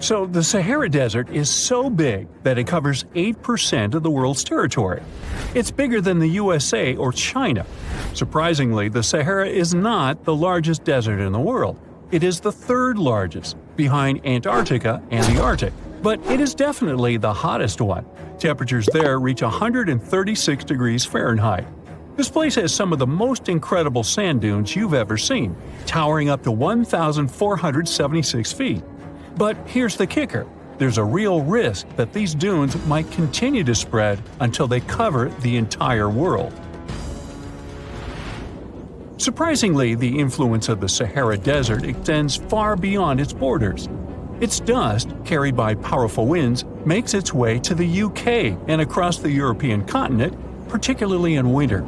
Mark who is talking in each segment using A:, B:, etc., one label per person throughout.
A: So the Sahara Desert is so big that it covers 8% of the world's territory. It's bigger than the USA or China. Surprisingly, the Sahara is not the largest desert in the world. It is the third largest, behind Antarctica and the Arctic. But it is definitely the hottest one. Temperatures there reach 136 degrees Fahrenheit. This place has some of the most incredible sand dunes you've ever seen, towering up to 1,476 feet. But here's the kicker. There's a real risk that these dunes might continue to spread until they cover the entire world. Surprisingly, the influence of the Sahara Desert extends far beyond its borders. Its dust, carried by powerful winds, makes its way to the UK and across the European continent, particularly in winter.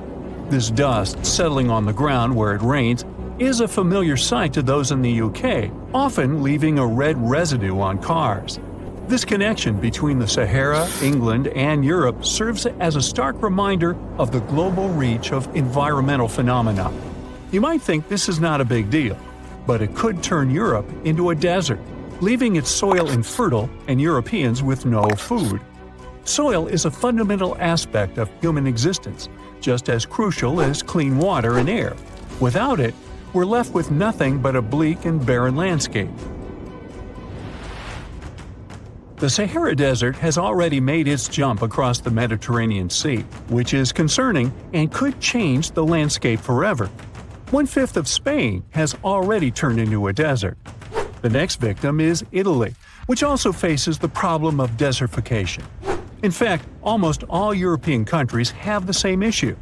A: This dust, settling on the ground where it rains, is a familiar sight to those in the UK, often leaving a red residue on cars. This connection between the Sahara, England, and Europe serves as a stark reminder of the global reach of environmental phenomena. You might think this is not a big deal, but it could turn Europe into a desert, leaving its soil infertile and Europeans with no food. Soil is a fundamental aspect of human existence, just as crucial as clean water and air. Without it, we're left with nothing but a bleak and barren landscape. The Sahara Desert has already made its jump across the Mediterranean Sea, which is concerning and could change the landscape forever. 1/5 of Spain has already turned into a desert. The next victim is Italy, which also faces the problem of desertification. In fact, almost all European countries have the same issue.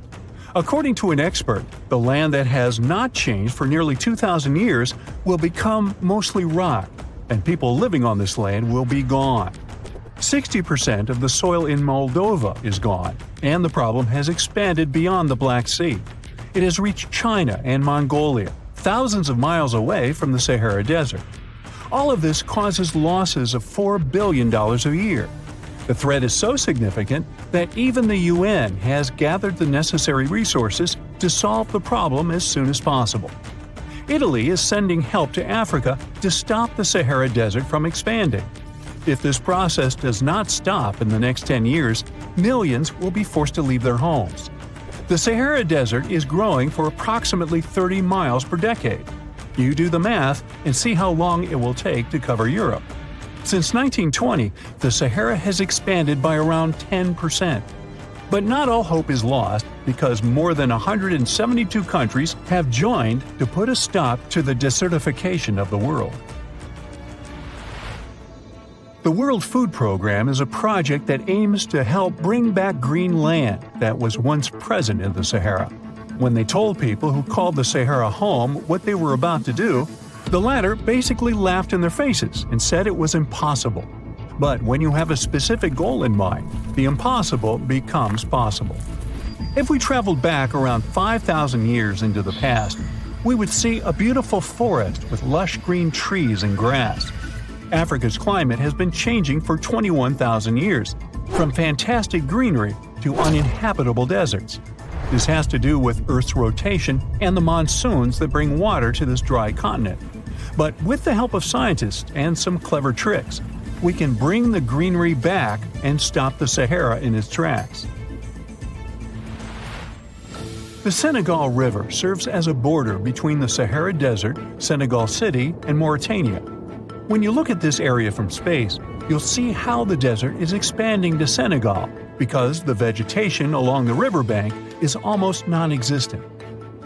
A: According to an expert, the land that has not changed for nearly 2,000 years will become mostly rock, and people living on this land will be gone. 60% of the soil in Moldova is gone, and the problem has expanded beyond the Black Sea. It has reached China and Mongolia, thousands of miles away from the Sahara Desert. All of this causes losses of $4 billion a year. The threat is so significant that even the UN has gathered the necessary resources to solve the problem as soon as possible. Italy is sending help to Africa to stop the Sahara Desert from expanding. If this process does not stop in the next 10 years, millions will be forced to leave their homes. The Sahara Desert is growing for approximately 30 miles per decade. You do the math and see how long it will take to cover Europe. Since 1920, the Sahara has expanded by around 10%. But not all hope is lost because more than 172 countries have joined to put a stop to the desertification of the world. The World Food Program is a project that aims to help bring back green land that was once present in the Sahara. When they told people who called the Sahara home what they were about to do, the latter basically laughed in their faces and said it was impossible. But when you have a specific goal in mind, the impossible becomes possible. If we traveled back around 5,000 years into the past, we would see a beautiful forest with lush green trees and grass. Africa's climate has been changing for 21,000 years, from fantastic greenery to uninhabitable deserts. This has to do with Earth's rotation and the monsoons that bring water to this dry continent. But with the help of scientists and some clever tricks, we can bring the greenery back and stop the Sahara in its tracks. The Senegal River serves as a border between the Sahara Desert, Senegal City, and Mauritania. When you look at this area from space, you'll see how the desert is expanding to Senegal because the vegetation along the riverbank is almost non-existent.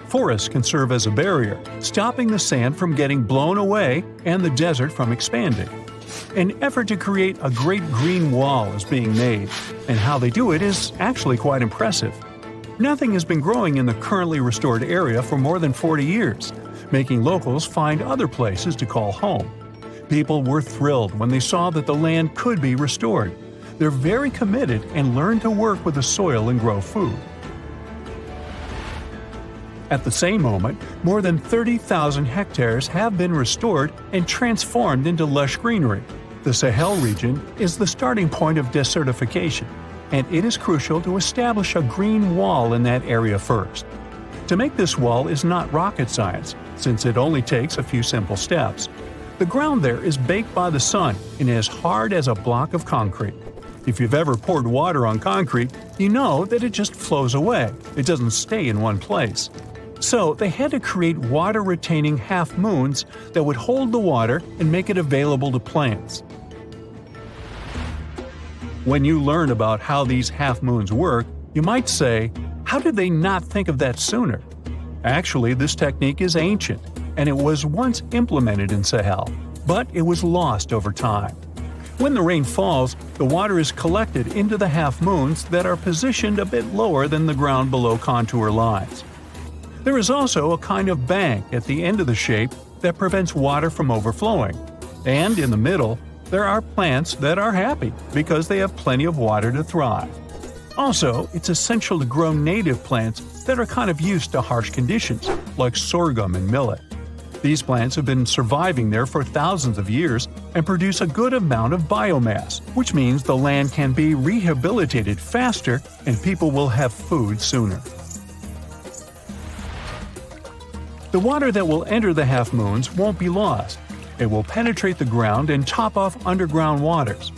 A: Forests can serve as a barrier, stopping the sand from getting blown away and the desert from expanding. An effort to create a great green wall is being made, and how they do it is actually quite impressive. Nothing has been growing in the currently restored area for more than 40 years, making locals find other places to call home. People were thrilled when they saw that the land could be restored. They're very committed and learn to work with the soil and grow food. At the same moment, more than 30,000 hectares have been restored and transformed into lush greenery. The Sahel region is the starting point of desertification, and it is crucial to establish a green wall in that area first. To make this wall is not rocket science, since it only takes a few simple steps. The ground there is baked by the sun and as hard as a block of concrete. If you've ever poured water on concrete, you know that it just flows away. It doesn't stay in one place. So they had to create water-retaining half-moons that would hold the water and make it available to plants. When you learn about how these half-moons work, you might say, how did they not think of that sooner? Actually, this technique is ancient, and it was once implemented in Sahel, but it was lost over time. When the rain falls, the water is collected into the half-moons that are positioned a bit lower than the ground below contour lines. There is also a kind of bank at the end of the shape that prevents water from overflowing. And in the middle, there are plants that are happy because they have plenty of water to thrive. Also, it's essential to grow native plants that are kind of used to harsh conditions, like sorghum and millet. These plants have been surviving there for thousands of years and produce a good amount of biomass, which means the land can be rehabilitated faster and people will have food sooner. The water that will enter the half-moons won't be lost. It will penetrate the ground and top off underground waters.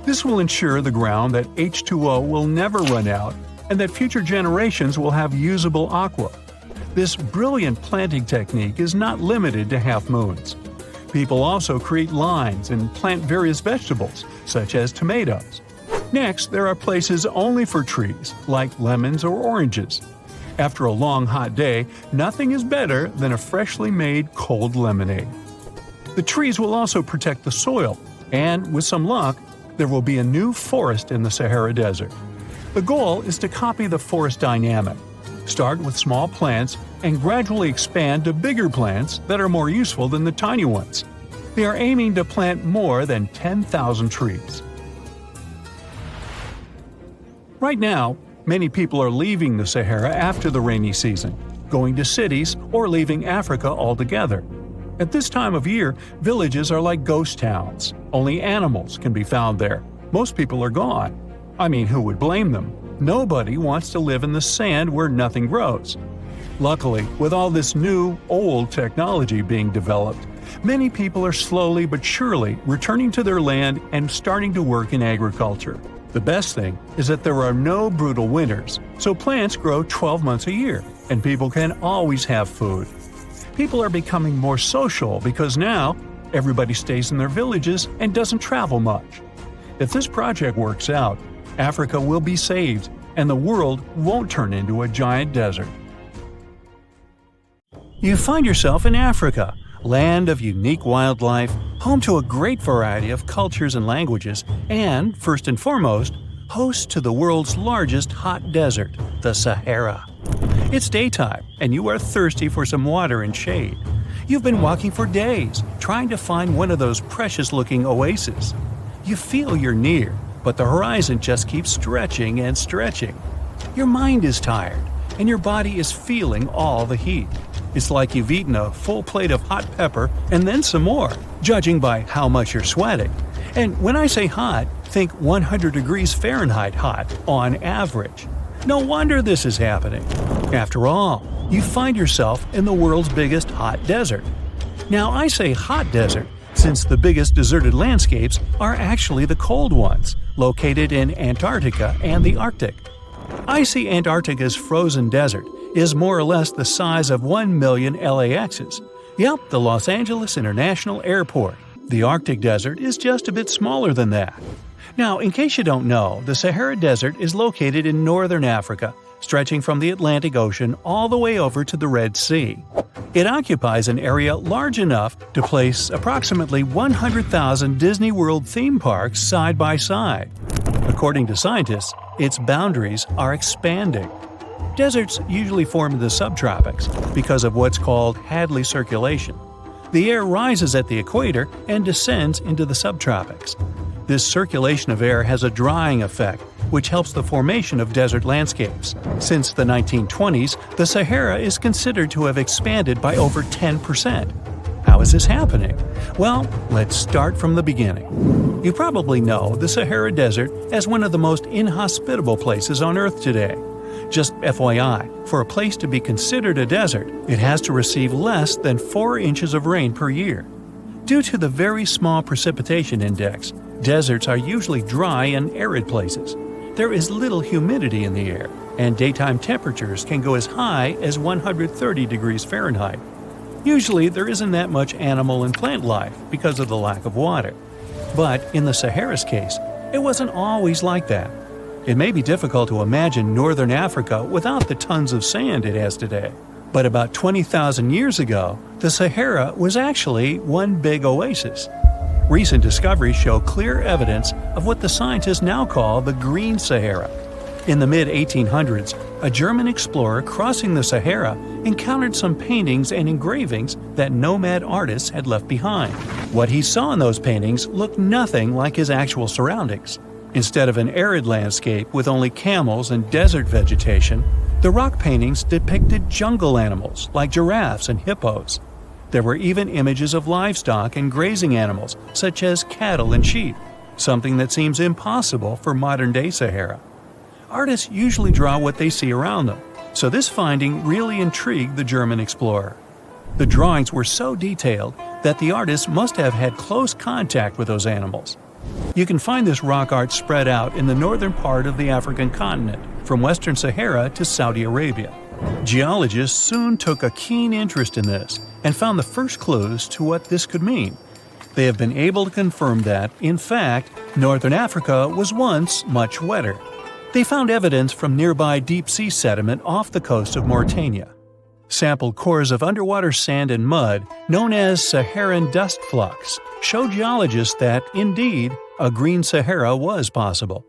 A: This will ensure the ground that H2O will never run out and that future generations will have usable aqua. This brilliant planting technique is not limited to half-moons. People also create lines and plant various vegetables, such as tomatoes. Next, there are places only for trees, like lemons or oranges. After a long hot day, nothing is better than a freshly made cold lemonade. The trees will also protect the soil, and with some luck, there will be a new forest in the Sahara Desert. The goal is to copy the forest dynamic. Start with small plants and gradually expand to bigger plants that are more useful than the tiny ones. They are aiming to plant more than 10,000 trees. Right now, many people are leaving the Sahara after the rainy season, going to cities or leaving Africa altogether. At this time of year, villages are like ghost towns. Only animals can be found there. Most people are gone. I mean, who would blame them? Nobody wants to live in the sand where nothing grows. Luckily, with all this new, old technology being developed, many people are slowly but surely returning to their land and starting to work in agriculture. The best thing is that there are no brutal winters, so plants grow 12 months a year, and people can always have food. People are becoming more social because now everybody stays in their villages and doesn't travel much. If this project works out, Africa will be saved, and the world won't turn into a giant desert. You find yourself in Africa, land of unique wildlife, home to a great variety of cultures and languages, and, first and foremost, host to the world's largest hot desert, the Sahara. It's daytime, and you are thirsty for some water and shade. You've been walking for days, trying to find one of those precious-looking oases. You feel you're near, but the horizon just keeps stretching and stretching. Your mind is tired, and your body is feeling all the heat. It's like you've eaten a full plate of hot pepper and then some more, judging by how much you're sweating. And when I say hot, think 100 degrees Fahrenheit hot, on average. No wonder this is happening. After all, you find yourself in the world's biggest hot desert. Now I say hot desert since the biggest deserted landscapes are actually the cold ones, located in Antarctica and the Arctic. Icy Antarctica's frozen desert is more or less the size of 1 million LAXs. Yep, the Los Angeles International Airport. The Arctic Desert is just a bit smaller than that. Now, in case you don't know, the Sahara Desert is located in northern Africa, stretching from the Atlantic Ocean all the way over to the Red Sea. It occupies an area large enough to place approximately 100,000 Disney World theme parks side by side. According to scientists, its boundaries are expanding. Deserts usually form in the subtropics because of what's called Hadley circulation. The air rises at the equator and descends into the subtropics. This circulation of air has a drying effect, which helps the formation of desert landscapes. Since the 1920s, the Sahara is considered to have expanded by over 10%. How is this happening? Well, let's start from the beginning. You probably know the Sahara Desert as one of the most inhospitable places on Earth today. Just FYI, for a place to be considered a desert, it has to receive less than 4 inches of rain per year. Due to the very small precipitation index, deserts are usually dry and arid places. There is little humidity in the air, and daytime temperatures can go as high as 130 degrees Fahrenheit. Usually, there isn't that much animal and plant life because of the lack of water. But in the Sahara's case, it wasn't always like that. It may be difficult to imagine northern Africa without the tons of sand it has today. But about 20,000 years ago, the Sahara was actually one big oasis. Recent discoveries show clear evidence of what the scientists now call the Green Sahara. In the mid-1800s, a German explorer crossing the Sahara encountered some paintings and engravings that nomad artists had left behind. What he saw in those paintings looked nothing like his actual surroundings. Instead of an arid landscape with only camels and desert vegetation, the rock paintings depicted jungle animals like giraffes and hippos. There were even images of livestock and grazing animals such as cattle and sheep, something that seems impossible for modern-day Sahara. Artists usually draw what they see around them, so this finding really intrigued the German explorer. The drawings were so detailed that the artists must have had close contact with those animals. You can find this rock art spread out in the northern part of the African continent, from western Sahara to Saudi Arabia. Geologists soon took a keen interest in this and found the first clues to what this could mean. They have been able to confirm that, in fact, northern Africa was once much wetter. They found evidence from nearby deep-sea sediment off the coast of Mauritania. Sampled cores of underwater sand and mud, known as Saharan dust flux, show geologists that, indeed, a green Sahara was possible.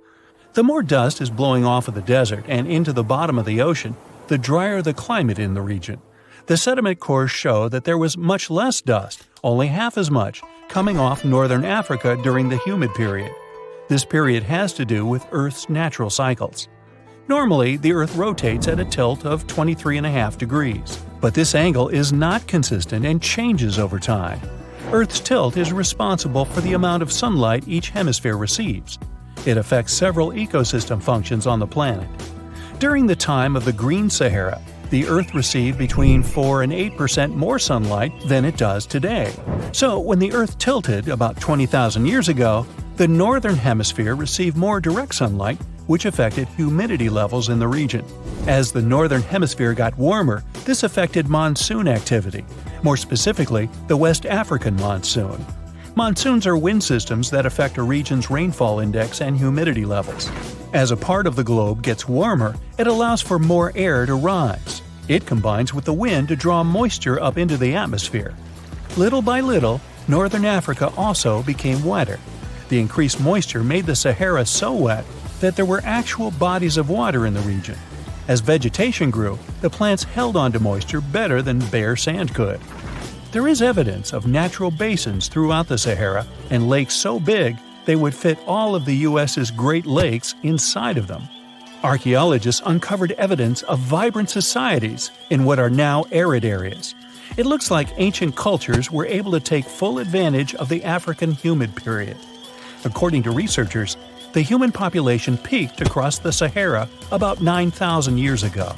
A: The more dust is blowing off of the desert and into the bottom of the ocean, the drier the climate in the region. The sediment cores show that there was much less dust, only half as much, coming off northern Africa during the humid period. This period has to do with Earth's natural cycles. Normally, the Earth rotates at a tilt of 23.5 degrees, but this angle is not consistent and changes over time. Earth's tilt is responsible for the amount of sunlight each hemisphere receives. It affects several ecosystem functions on the planet. During the time of the Green Sahara, the Earth received between 4 and 8% more sunlight than it does today. So when the Earth tilted about 20,000 years ago, the northern hemisphere received more direct sunlight, which affected humidity levels in the region. As the northern hemisphere got warmer, this affected monsoon activity, more specifically the West African monsoon. Monsoons are wind systems that affect a region's rainfall index and humidity levels. As a part of the globe gets warmer, it allows for more air to rise. It combines with the wind to draw moisture up into the atmosphere. Little by little, northern Africa also became wetter. The increased moisture made the Sahara so wet that there were actual bodies of water in the region. As vegetation grew, the plants held onto moisture better than bare sand could. There is evidence of natural basins throughout the Sahara and lakes so big they would fit all of the U.S.'s Great Lakes inside of them. Archaeologists uncovered evidence of vibrant societies in what are now arid areas. It looks like ancient cultures were able to take full advantage of the African humid period. According to researchers, the human population peaked across the Sahara about 9,000 years ago.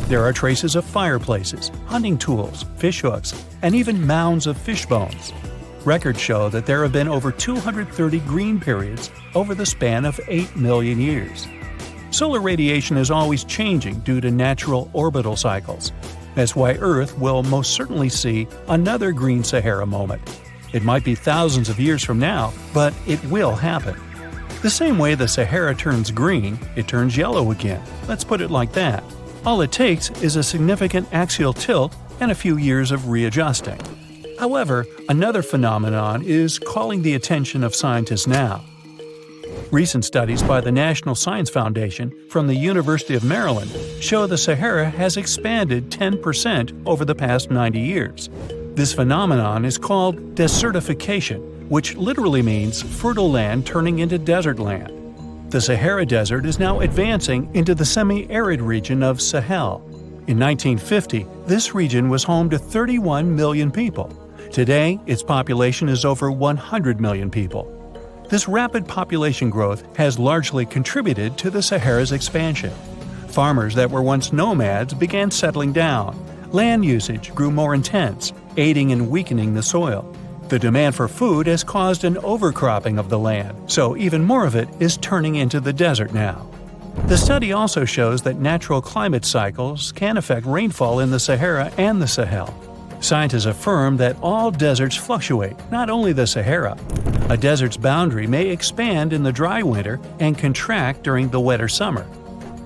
A: There are traces of fireplaces, hunting tools, fishhooks, and even mounds of fish bones. Records show that there have been over 230 green periods over the span of 8 million years. Solar radiation is always changing due to natural orbital cycles. That's why Earth will most certainly see another green Sahara moment. It might be thousands of years from now, but it will happen. The same way the Sahara turns green, it turns yellow again. Let's put it like that. All it takes is a significant axial tilt and a few years of readjusting. However, another phenomenon is calling the attention of scientists now. Recent studies by the National Science Foundation from the University of Maryland show the Sahara has expanded 10% over the past 90 years. This phenomenon is called desertification, which literally means fertile land turning into desert land. The Sahara Desert is now advancing into the semi-arid region of Sahel. In 1950, this region was home to 31 million people. Today, its population is over 100 million people. This rapid population growth has largely contributed to the Sahara's expansion. Farmers that were once nomads began settling down. Land usage grew more intense, aiding in weakening the soil. The demand for food has caused an overcropping of the land, so even more of it is turning into the desert now. The study also shows that natural climate cycles can affect rainfall in the Sahara and the Sahel. Scientists affirm that all deserts fluctuate, not only the Sahara. A desert's boundary may expand in the dry winter and contract during the wetter summer.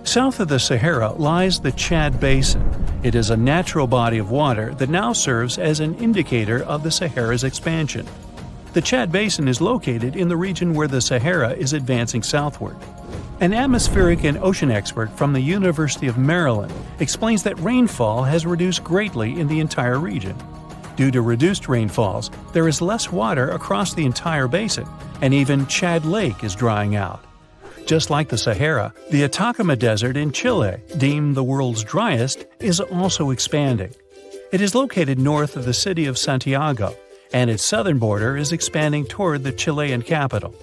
A: South of the Sahara lies the Chad Basin. It is a natural body of water that now serves as an indicator of the Sahara's expansion. The Chad Basin is located in the region where the Sahara is advancing southward. An atmospheric and ocean expert from the University of Maryland explains that rainfall has reduced greatly in the entire region. Due to reduced rainfalls, there is less water across the entire basin, and even Chad Lake is drying out. Just like the Sahara, the Atacama Desert in Chile, deemed the world's driest, is also expanding. It is located north of the city of Santiago, and its southern border is expanding toward the Chilean capital.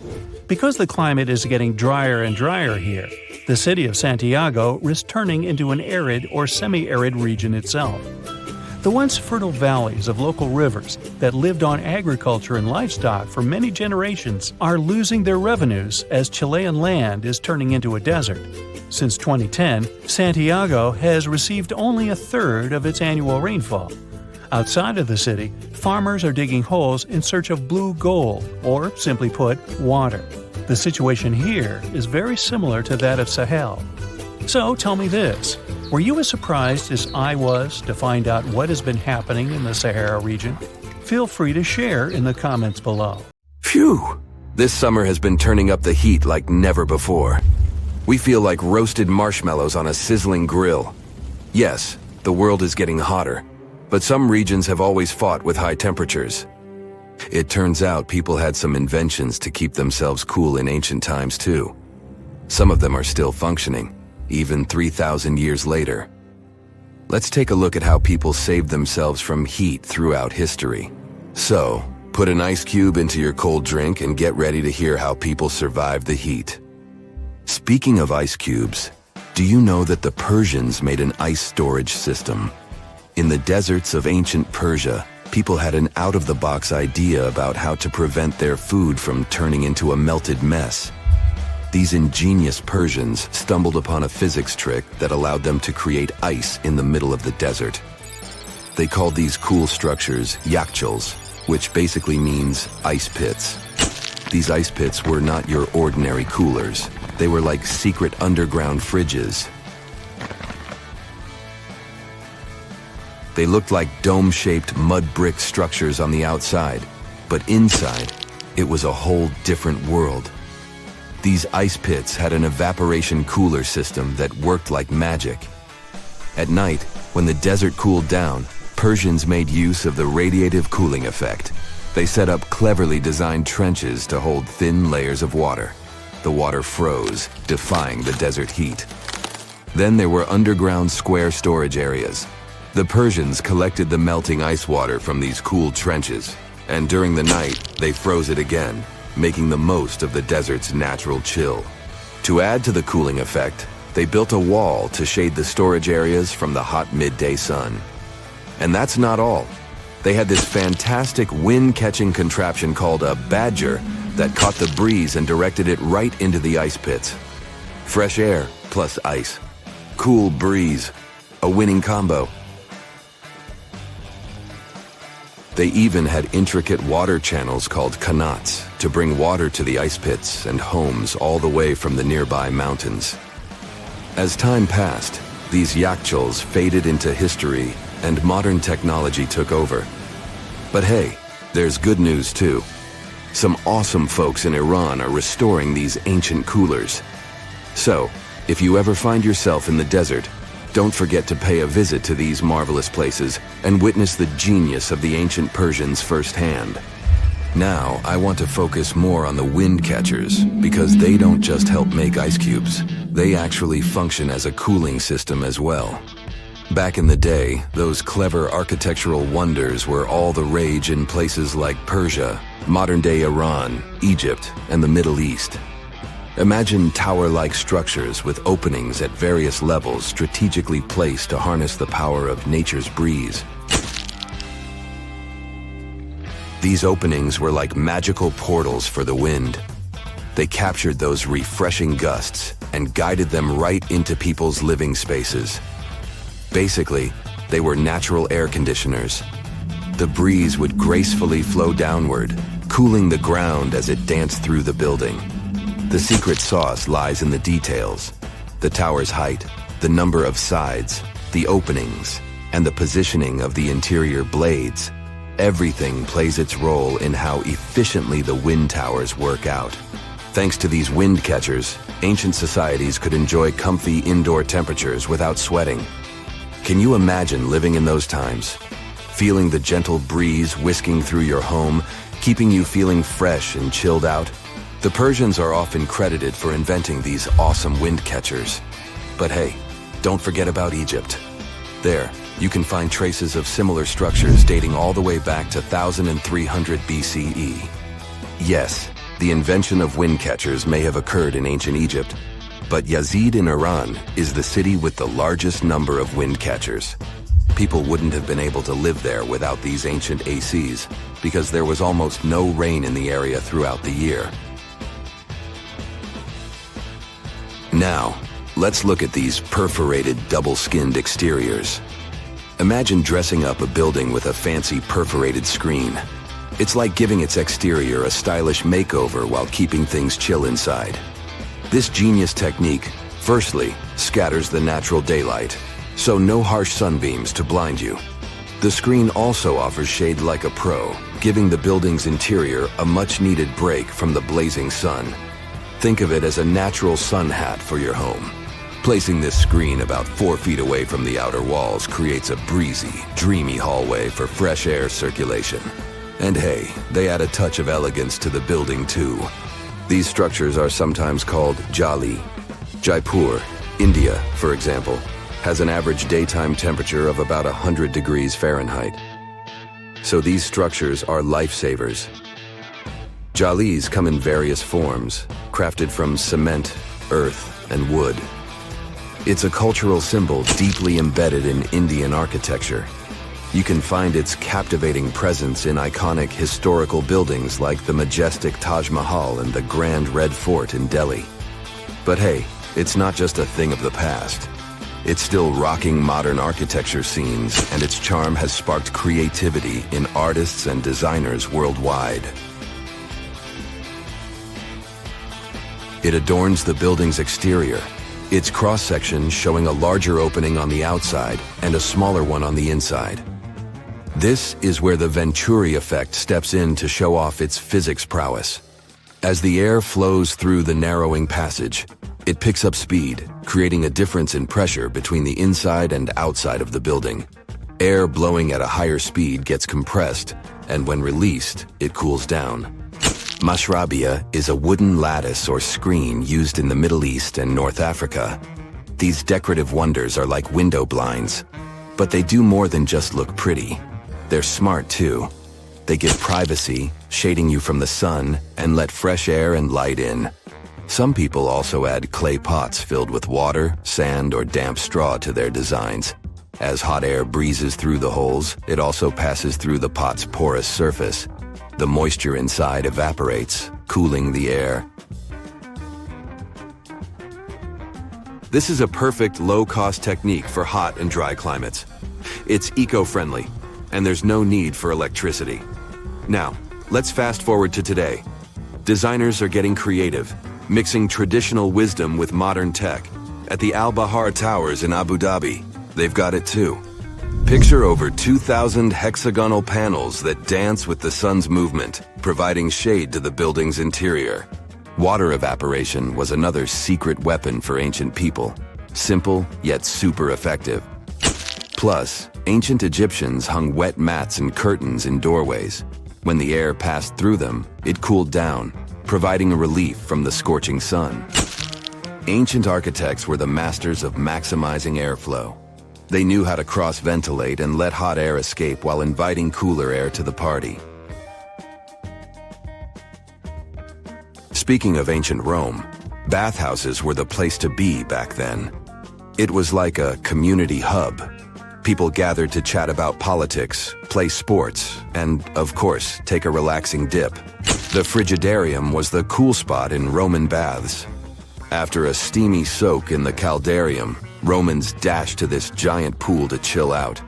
A: Because the climate is getting drier and drier here, the city of Santiago is turning into an arid or semi-arid region itself. The once fertile valleys of local rivers that lived on agriculture and livestock for many generations are losing their revenues as Chilean land is turning into a desert. Since 2010, Santiago has received only a third of its annual rainfall. Outside of the city, farmers are digging holes in search of blue gold, or simply put, water. The situation here is very similar to that of Sahel. So tell me this, were you as surprised as I was to find out what has been happening in the Sahara region? Feel free to share in the comments below.
B: Phew! This summer has been turning up the heat like never before. We feel like roasted marshmallows on a sizzling grill. Yes, the world is getting hotter. But some regions have always fought with high temperatures. It turns out people had some inventions to keep themselves cool in ancient times too. Some of them are still functioning, even 3,000 years later. Let's take a look at how people saved themselves from heat throughout history. So, put an ice cube into your cold drink and get ready to hear how people survived the heat. Speaking of ice cubes, do you know that the Persians made an ice storage system? In the deserts of ancient Persia, people had an out-of-the-box idea about how to prevent their food from turning into a melted mess. These ingenious Persians stumbled upon a physics trick that allowed them to create ice in the middle of the desert. They called these cool structures yakhchals, which basically means ice pits. These ice pits were not your ordinary coolers. They were like secret underground fridges. They looked like dome-shaped mud brick structures on the outside, but inside, it was a whole different world. These ice pits had an evaporation cooler system that worked like magic. At night, when the desert cooled down, Persians made use of the radiative cooling effect. They set up cleverly designed trenches to hold thin layers of water. The water froze, defying the desert heat. Then there were underground square storage areas. The Persians collected the melting ice water from these cool trenches, and during the night, they froze it again, making the most of the desert's natural chill. To add to the cooling effect, they built a wall to shade the storage areas from the hot midday sun. And that's not all. They had this fantastic wind-catching contraption called a badger that caught the breeze and directed it right into the ice pits. Fresh air plus ice. Cool breeze. A winning combo. They even had intricate water channels called qanats to bring water to the ice pits and homes all the way from the nearby mountains. As time passed, these yakhchals faded into history and modern technology took over. But hey, there's good news too. Some awesome folks in Iran are restoring these ancient coolers. So, if you ever find yourself in the desert, don't forget to pay a visit to these marvelous places and witness the genius of the ancient Persians firsthand. Now, I want to focus more on the wind catchers because they don't just help make ice cubes. They actually function as a cooling system as well. Back in the day, those clever architectural wonders were all the rage in places like Persia, modern-day Iran, Egypt, and the Middle East. Imagine tower-like structures with openings at various levels strategically placed to harness the power of nature's breeze. These openings were like magical portals for the wind. They captured those refreshing gusts and guided them right into people's living spaces. Basically, they were natural air conditioners. The breeze would gracefully flow downward, cooling the ground as it danced through the building. The secret sauce lies in the details: the tower's height, the number of sides, the openings, and the positioning of the interior blades. Everything plays its role in how efficiently the wind towers work out. Thanks to these wind catchers, ancient societies could enjoy comfy indoor temperatures without sweating. Can you imagine living in those times? Feeling the gentle breeze whisking through your home, keeping you feeling fresh and chilled out? The Persians are often credited for inventing these awesome wind catchers. But hey, don't forget about Egypt. There, you can find traces of similar structures dating all the way back to 1300 BCE. Yes, the invention of wind catchers may have occurred in ancient Egypt, but Yazid in Iran is the city with the largest number of wind catchers. People wouldn't have been able to live there without these ancient ACs, because there was almost no rain in the area throughout the year. Now, let's look at these perforated, double-skinned exteriors. Imagine dressing up a building with a fancy perforated screen. It's like giving its exterior a stylish makeover while keeping things chill inside. This genius technique, firstly, scatters the natural daylight, so no harsh sunbeams to blind you. The screen also offers shade like a pro, giving the building's interior a much-needed break from the blazing sun. Think of it as a natural sun hat for your home. Placing this screen about 4 feet away from the outer walls creates a breezy, dreamy hallway for fresh air circulation. And hey, they add a touch of elegance to the building too. These structures are sometimes called jali. Jaipur, India, for example, has an average daytime temperature of about 100 degrees Fahrenheit. So these structures are lifesavers. Jalis come in various forms, crafted from cement, earth, and wood. It's a cultural symbol deeply embedded in Indian architecture. You can find its captivating presence in iconic historical buildings like the majestic Taj Mahal and the Grand Red Fort in Delhi. But hey, it's not just a thing of the past. It's still rocking modern architecture scenes, and its charm has sparked creativity in artists and designers worldwide. It adorns the building's exterior, its cross-section showing a larger opening on the outside and a smaller one on the inside. This is where the Venturi effect steps in to show off its physics prowess. As the air flows through the narrowing passage, it picks up speed, creating a difference in pressure between the inside and outside of the building. Air blowing at a higher speed gets compressed, and when released, it cools down. Mashrabia is a wooden lattice or screen used in the Middle East and North Africa. These decorative wonders are like window blinds, but they do more than just look pretty. They're smart too. They give privacy, shading you from the sun, and let fresh air and light in. Some people also add clay pots filled with water, sand, or damp straw to their designs. As hot air breezes through the holes, it also passes through the pot's porous surface. The moisture inside evaporates, cooling the air. This is a perfect low-cost technique for hot and dry climates. It's eco-friendly, and there's no need for electricity. Now, let's fast forward to today. Designers are getting creative, mixing traditional wisdom with modern tech. At the Al Bahar Towers in Abu Dhabi, they've got it too. Picture over 2,000 hexagonal panels that dance with the sun's movement, providing shade to the building's interior. Water evaporation was another secret weapon for ancient people. Simple, yet super effective. Plus, ancient Egyptians hung wet mats and curtains in doorways. When the air passed through them, it cooled down, providing a relief from the scorching sun. Ancient architects were the masters of maximizing airflow. They knew how to cross-ventilate and let hot air escape while inviting cooler air to the party. Speaking of ancient Rome, bathhouses were the place to be back then. It was like a community hub. People gathered to chat about politics, play sports, and, of course, take a relaxing dip. The frigidarium was the cool spot in Roman baths. After a steamy soak in the caldarium, Romans dashed to this giant pool to chill out.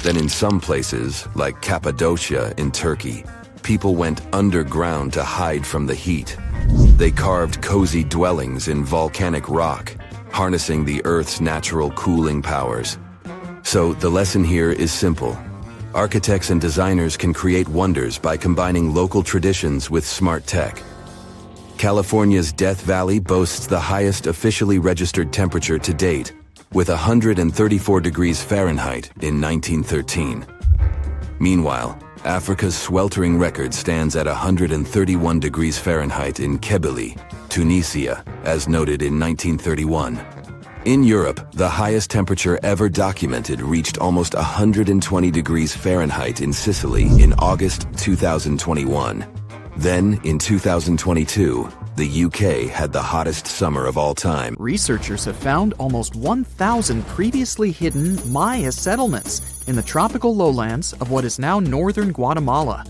B: Then in some places, like Cappadocia in Turkey, people went underground to hide from the heat. They carved cozy dwellings in volcanic rock, harnessing the Earth's natural cooling powers. So the lesson here is simple. Architects and designers can create wonders by combining local traditions with smart tech. California's Death Valley boasts the highest officially registered temperature to date, with 134 degrees Fahrenheit in 1913. Meanwhile, Africa's sweltering record stands at 131 degrees Fahrenheit in Kebili, Tunisia, as noted in 1931. In Europe, the highest temperature ever documented reached almost 120 degrees Fahrenheit in Sicily in August 2021. Then, in 2022, the UK had the hottest summer of all time.
C: Researchers have found almost 1,000 previously hidden Maya settlements in the tropical lowlands of what is now northern Guatemala.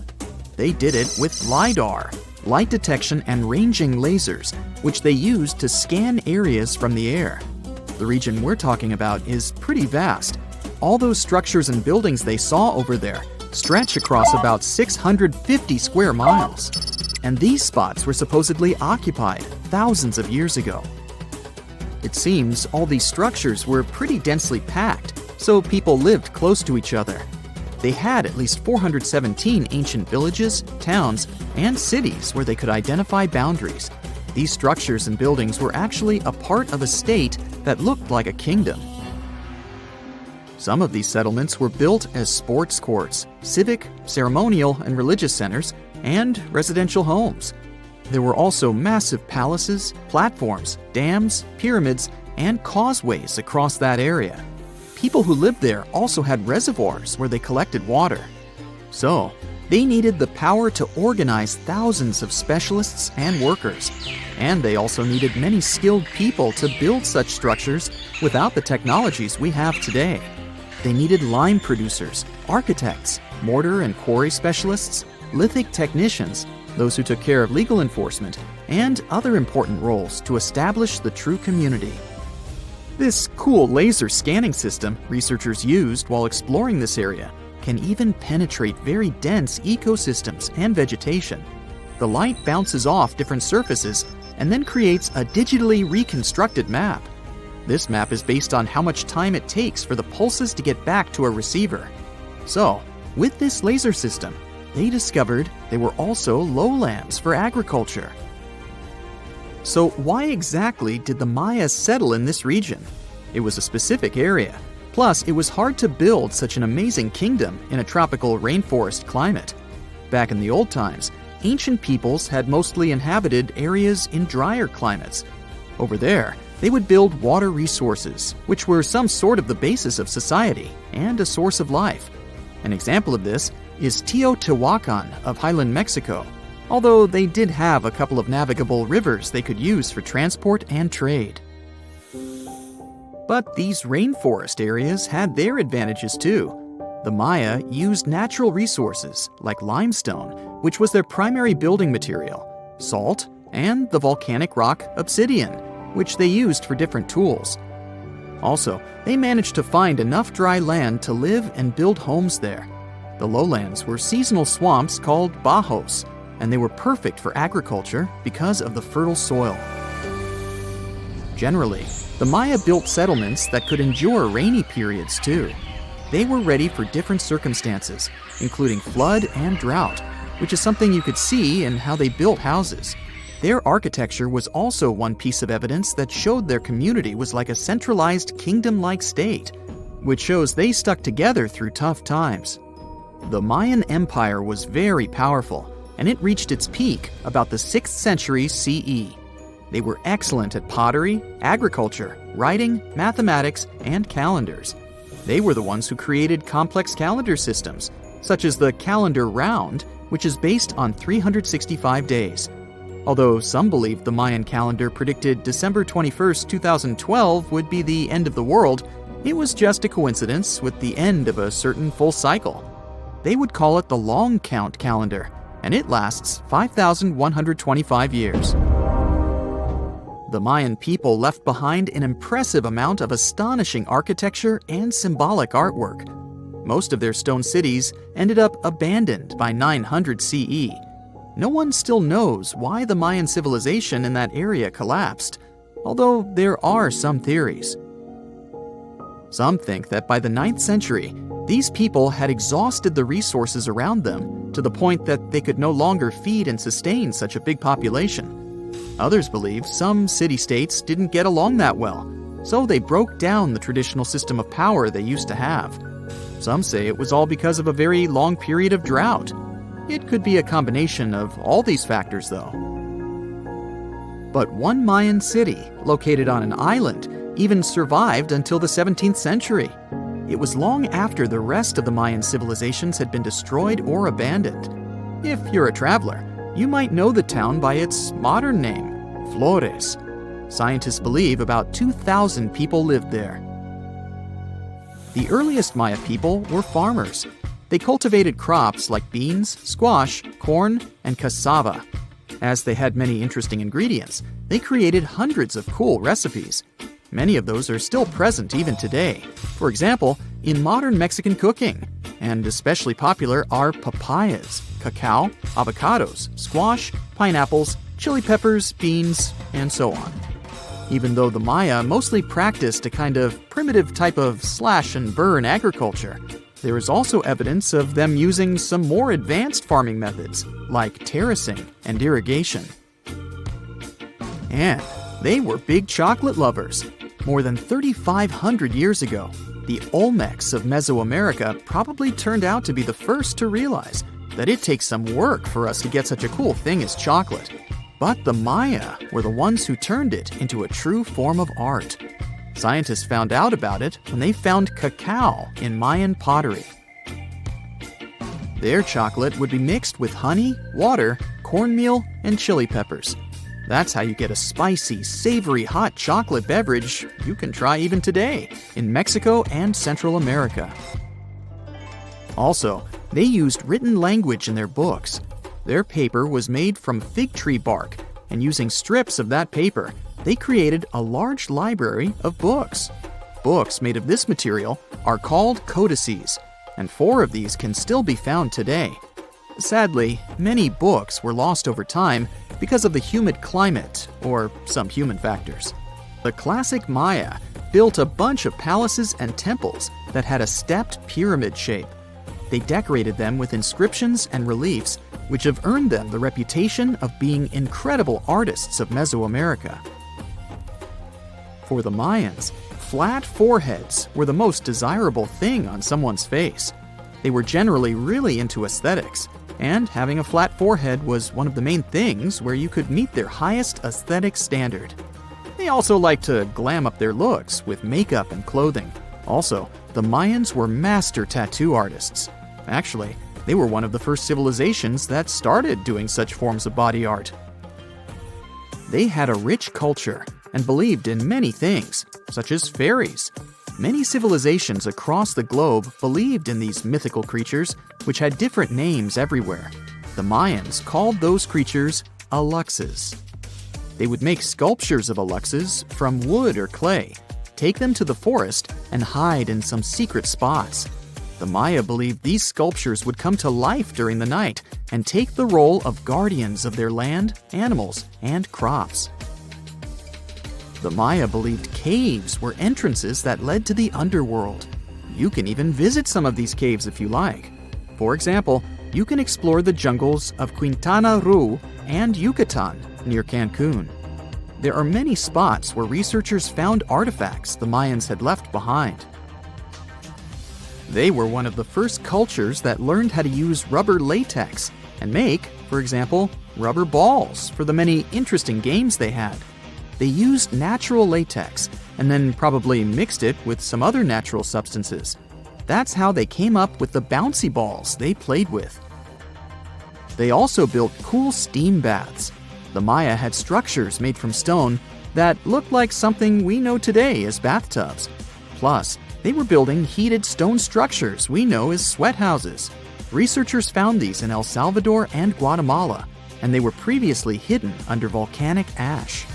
C: They did it with LiDAR, light detection and ranging lasers, which they used to scan areas from the air. The region we're talking about is pretty vast. All those structures and buildings they saw over there stretch across about 650 square miles. And these spots were supposedly occupied thousands of years ago. It seems all these structures were pretty densely packed, so people lived close to each other. They had at least 417 ancient villages, towns, and cities where they could identify boundaries. These structures and buildings were actually a part of a state that looked like a kingdom. Some of these settlements were built as sports courts, civic, ceremonial, and religious centers, and residential homes. There were also massive palaces, platforms, dams, pyramids, and causeways across that area. People who lived there also had reservoirs where they collected water. So, they needed the power to organize thousands of specialists and workers. And they also needed many skilled people to build such structures without the technologies we have today. They needed lime producers, architects, mortar and quarry specialists, lithic technicians, those who took care of legal enforcement, and other important roles to establish the true community. This cool laser scanning system researchers used while exploring this area can even penetrate very dense ecosystems and vegetation. The light bounces off different surfaces and then creates a digitally reconstructed map. This map is based on how much time it takes for the pulses to get back to a receiver. So, with this laser system, they discovered they were also lowlands for agriculture. So why exactly did the Maya settle in this region? It was a specific area. Plus, it was hard to build such an amazing kingdom in a tropical rainforest climate. Back in the old times, ancient peoples had mostly inhabited areas in drier climates. Over there, they would build water resources, which were some sort of the basis of society and a source of life. An example of this is Teotihuacan of Highland Mexico, although they did have a couple of navigable rivers they could use for transport and trade. But these rainforest areas had their advantages too. The Maya used natural resources like limestone, which was their primary building material, salt, and the volcanic rock obsidian, which they used for different tools. Also, they managed to find enough dry land to live and build homes there. The lowlands were seasonal swamps called bajos, and they were perfect for agriculture because of the fertile soil. Generally, the Maya built settlements that could endure rainy periods too. They were ready for different circumstances, including flood and drought, which is something you could see in how they built houses. Their architecture was also one piece of evidence that showed their community was like a centralized kingdom-like state, which shows they stuck together through tough times. The Mayan Empire was very powerful, and it reached its peak about the 6th century CE. They were excellent at pottery, agriculture, writing, mathematics, and calendars. They were the ones who created complex calendar systems, such as the calendar round, which is based on 365 days. Although some believe the Mayan calendar predicted December 21st, 2012 would be the end of the world, it was just a coincidence with the end of a certain full cycle. they would call it the long count calendar, and it lasts 5,125 years. The Mayan people left behind an impressive amount of astonishing architecture and symbolic artwork. Most of their stone cities ended up abandoned by 900 CE. No one still knows why the Mayan civilization in that area collapsed, although there are some theories. Some think that by the 9th century, these people had exhausted the resources around them to the point that they could no longer feed and sustain such a big population. Others believe some city-states didn't get along that well, so they broke down the traditional system of power they used to have. Some say it was all because of a very long period of drought. It could be a combination of all these factors, though. But one Mayan city, located on an island, even survived until the 17th century. It was long after the rest of the Mayan civilizations had been destroyed or abandoned. If you're a traveler, you might know the town by its modern name, Flores. Scientists believe about 2,000 people lived there. The earliest Maya people were farmers. They cultivated crops like beans, squash, corn, and cassava. As they had many interesting ingredients, they created hundreds of cool recipes. Many of those are still present even today. For example, in modern Mexican cooking. And especially popular are papayas, cacao, avocados, squash, pineapples, chili peppers, beans, and so on. Even though the Maya mostly practiced a kind of primitive type of slash-and-burn agriculture, there is also evidence of them using some more advanced farming methods, like terracing and irrigation. And they were big chocolate lovers. More than 3,500 years ago, the Olmecs of Mesoamerica probably turned out to be the first to realize that it takes some work for us to get such a cool thing as chocolate. But the Maya were the ones who turned it into a true form of art. Scientists found out about it when they found cacao in Mayan pottery. Their chocolate would be mixed with honey, water, cornmeal, and chili peppers. That's how you get a spicy, savory hot chocolate beverage you can try even today in Mexico and Central America. Also, they used written language in their books. Their paper was made from fig tree bark, and using strips of that paper, they created a large library of books. Books made of this material are called codices, and 4 of these can still be found today. Sadly, many books were lost over time because of the humid climate or some human factors. The classic Maya built a bunch of palaces and temples that had a stepped pyramid shape. They decorated them with inscriptions and reliefs, which have earned them the reputation of being incredible artists of Mesoamerica. For the Mayans, flat foreheads were the most desirable thing on someone's face. They were generally really into aesthetics, and having a flat forehead was one of the main things where you could meet their highest aesthetic standard. They also liked to glam up their looks with makeup and clothing. Also, the Mayans were master tattoo artists. Actually, they were one of the first civilizations that started doing such forms of body art. They had a rich culture and believed in many things, such as fairies. Many civilizations across the globe believed in these mythical creatures, which had different names everywhere. The Mayans called those creatures aluxes. They would make sculptures of aluxes from wood or clay, take them to the forest, and hide in some secret spots. The Maya believed these sculptures would come to life during the night and take the role of guardians of their land, animals, and crops. The Maya believed caves were entrances that led to the underworld. You can even visit some of these caves if you like. For example, you can explore the jungles of Quintana Roo and Yucatan near Cancun. There are many spots where researchers found artifacts the Mayans had left behind. They were one of the first cultures that learned how to use rubber latex and make, for example, rubber balls for the many interesting games they had. They used natural latex and then probably mixed it with some other natural substances. That's how they came up with the bouncy balls they played with. They also built cool steam baths. The Maya had structures made from stone that looked like something we know today as bathtubs. Plus, they were building heated stone structures we know as sweat houses. Researchers found these in El Salvador and Guatemala, and they were previously hidden under volcanic ash.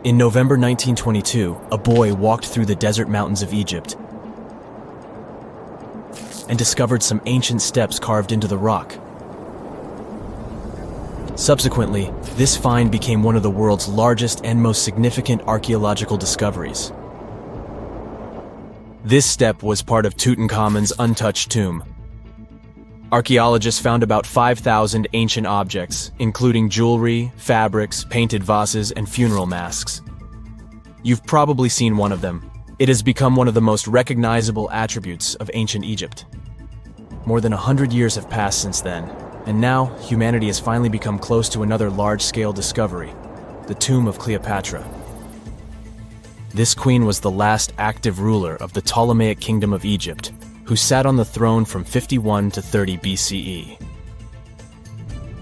D: In November 1922, a boy walked through the desert mountains of Egypt and discovered some ancient steps carved into the rock. Subsequently, this find became one of the world's largest and most significant archaeological discoveries. This step was part of Tutankhamun's untouched tomb. Archaeologists found about 5,000 ancient objects, including jewelry, fabrics, painted vases, and funeral masks. You've probably seen one of them. It has become one of the most recognizable attributes of ancient Egypt. More than 100 years have passed since then, and now humanity has finally become close to another large-scale discovery, the tomb of Cleopatra. This queen was the last active ruler of the Ptolemaic Kingdom of Egypt, who sat on the throne from 51 to 30 BCE.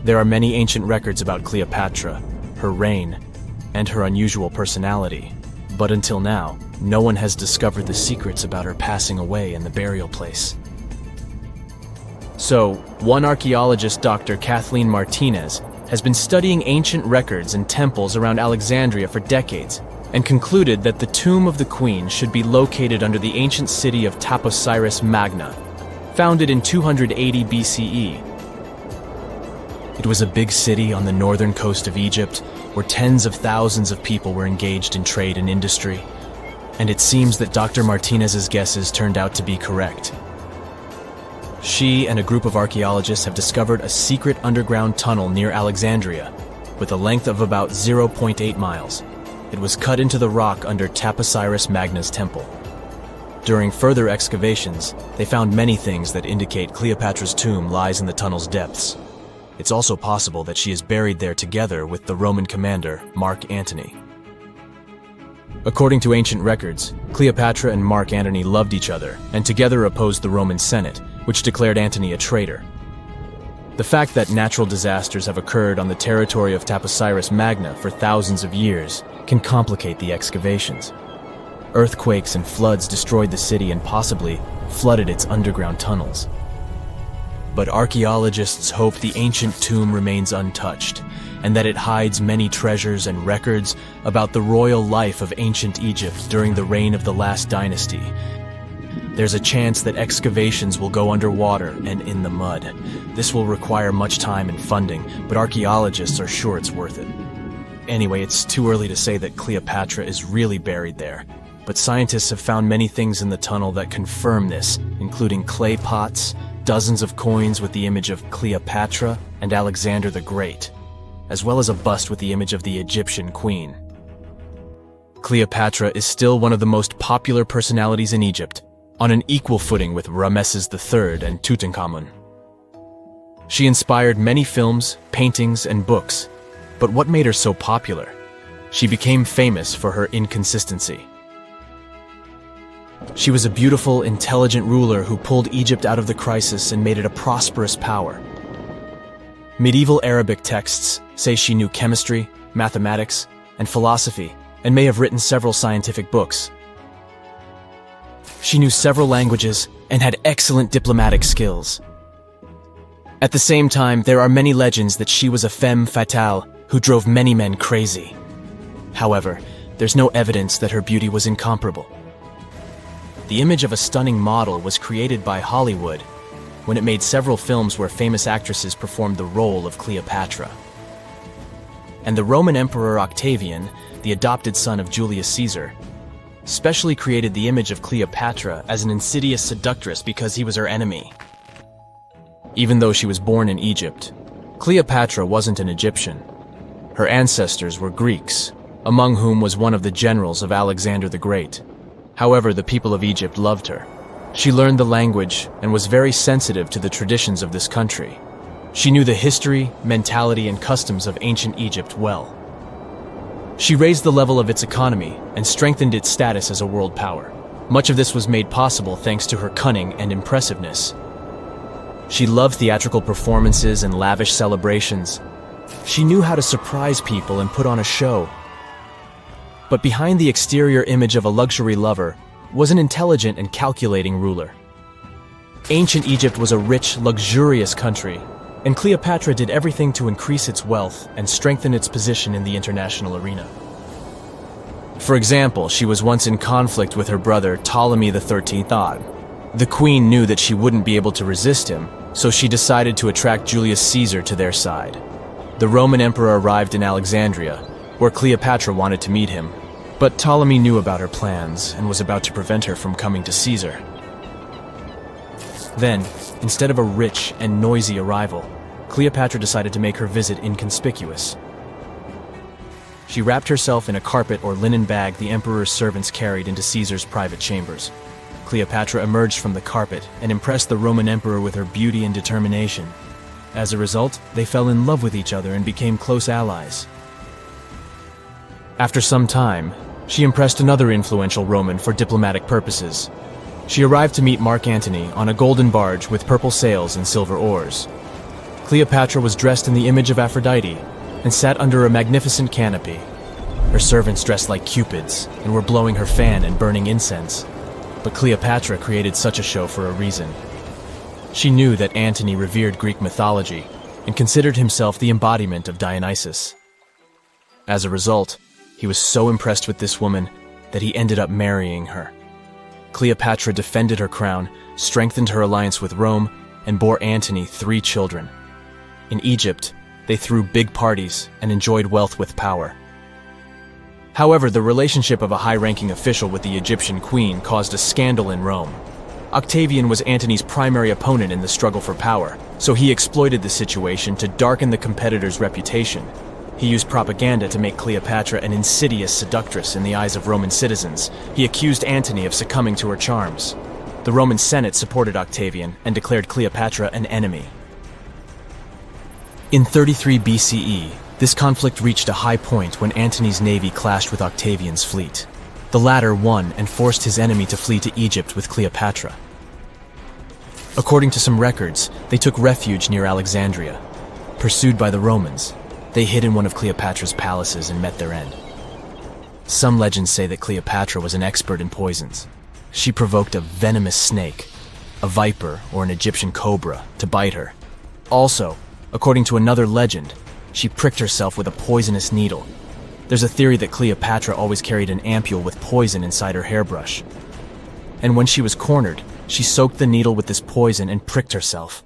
D: There are many ancient records about Cleopatra, her reign, and her unusual personality, but until now, no one has discovered the secrets about her passing away in the burial place. So, one archaeologist, Dr. Kathleen Martinez, has been studying ancient records and temples around Alexandria for decades, and concluded that the tomb of the queen should be located under the ancient city of Taposiris Magna, founded in 280 BCE. It was a big city on the northern coast of Egypt, where tens of thousands of people were engaged in trade and industry, and it seems that Dr. Martinez's guesses turned out to be correct. She and a group of archaeologists have discovered a secret underground tunnel near Alexandria, with a length of about 0.8 miles. It was cut into the rock under Taposiris Magna's temple. During further excavations, they found many things that indicate Cleopatra's tomb lies in the tunnel's depths. It's also possible that she is buried there together with the Roman commander, Mark Antony. According to ancient records, Cleopatra and Mark Antony loved each other and together opposed the Roman Senate, which declared Antony a traitor. The fact that natural disasters have occurred on the territory of Taposiris Magna for thousands of years can complicate the excavations. Earthquakes and floods destroyed the city and possibly flooded its underground tunnels. But archaeologists hope the ancient tomb remains untouched, and that it hides many treasures and records about the royal life of ancient Egypt during the reign of the last dynasty. There's a chance that excavations will go underwater and in the mud. This will require much time and funding, but archaeologists are sure it's worth it. Anyway, it's too early to say that Cleopatra is really buried there, but scientists have found many things in the tunnel that confirm this, including clay pots, dozens of coins with the image of Cleopatra and Alexander the Great, as well as a bust with the image of the Egyptian queen. Cleopatra is still one of the most popular personalities in Egypt, on an equal footing with Ramesses III and Tutankhamun. She inspired many films, paintings, and books, but what made her so popular? She became famous for her inconsistency. She was a beautiful, intelligent ruler who pulled Egypt out of the crisis and made it a prosperous power. Medieval Arabic texts say she knew chemistry, mathematics, and philosophy, and may have written several scientific books. She knew several languages and had excellent diplomatic skills. At the same time, there are many legends that she was a femme fatale who drove many men crazy. However, there's no evidence that her beauty was incomparable. The image of a stunning model was created by Hollywood when it made several films where famous actresses performed the role of Cleopatra. And the Roman Emperor Octavian, the adopted son of Julius Caesar, specially created the image of Cleopatra as an insidious seductress because he was her enemy. Even though she was born in Egypt, Cleopatra wasn't an Egyptian. Her ancestors were Greeks, among whom was one of the generals of Alexander the Great. However, the people of Egypt loved her. She learned the language and was very sensitive to the traditions of this country. She knew the history, mentality, and customs of ancient Egypt well. She raised the level of its economy and strengthened its status as a world power. Much of this was made possible thanks to her cunning and impressiveness. She loved theatrical performances and lavish celebrations. She knew how to surprise people and put on a show. But behind the exterior image of a luxury lover was an intelligent and calculating ruler. Ancient Egypt was a rich, luxurious country, and Cleopatra did everything to increase its wealth and strengthen its position in the international arena. For example, she was once in conflict with her brother Ptolemy XIII. The queen knew that she wouldn't be able to resist him, so she decided to attract Julius Caesar to their side. The Roman emperor arrived in Alexandria, where Cleopatra wanted to meet him, but Ptolemy knew about her plans and was about to prevent her from coming to Caesar. Then, instead of a rich and noisy arrival, Cleopatra decided to make her visit inconspicuous. She wrapped herself in a carpet or linen bag the emperor's servants carried into Caesar's private chambers. Cleopatra emerged from the carpet and impressed the Roman emperor with her beauty and determination. As a result, they fell in love with each other and became close allies. After some time, she impressed another influential Roman for diplomatic purposes. She arrived to meet Mark Antony on a golden barge with purple sails and silver oars. Cleopatra was dressed in the image of Aphrodite and sat under a magnificent canopy. Her servants dressed like cupids and were blowing her fan and burning incense. But Cleopatra created such a show for a reason. She knew that Antony revered Greek mythology and considered himself the embodiment of Dionysus. As a result, he was so impressed with this woman that he ended up marrying her. Cleopatra defended her crown, strengthened her alliance with Rome, and bore Antony 3 children. In Egypt, they threw big parties and enjoyed wealth with power. However, the relationship of a high-ranking official with the Egyptian queen caused a scandal in Rome. Octavian was Antony's primary opponent in the struggle for power, so he exploited the situation to darken the competitor's reputation. He used propaganda to make Cleopatra an insidious seductress in the eyes of Roman citizens. He accused Antony of succumbing to her charms. The Roman Senate supported Octavian and declared Cleopatra an enemy. In 33 BCE, this conflict reached a high point when Antony's navy clashed with Octavian's fleet. The latter won and forced his enemy to flee to Egypt with Cleopatra. According to some records, they took refuge near Alexandria. Pursued by the Romans, they hid in one of Cleopatra's palaces and met their end. Some legends say that Cleopatra was an expert in poisons. She provoked a venomous snake, a viper or an Egyptian cobra, to bite her. Also, according to another legend, she pricked herself with a poisonous needle. There's a theory that Cleopatra always carried an ampule with poison inside her hairbrush. And when she was cornered, she soaked the needle with this poison and pricked herself.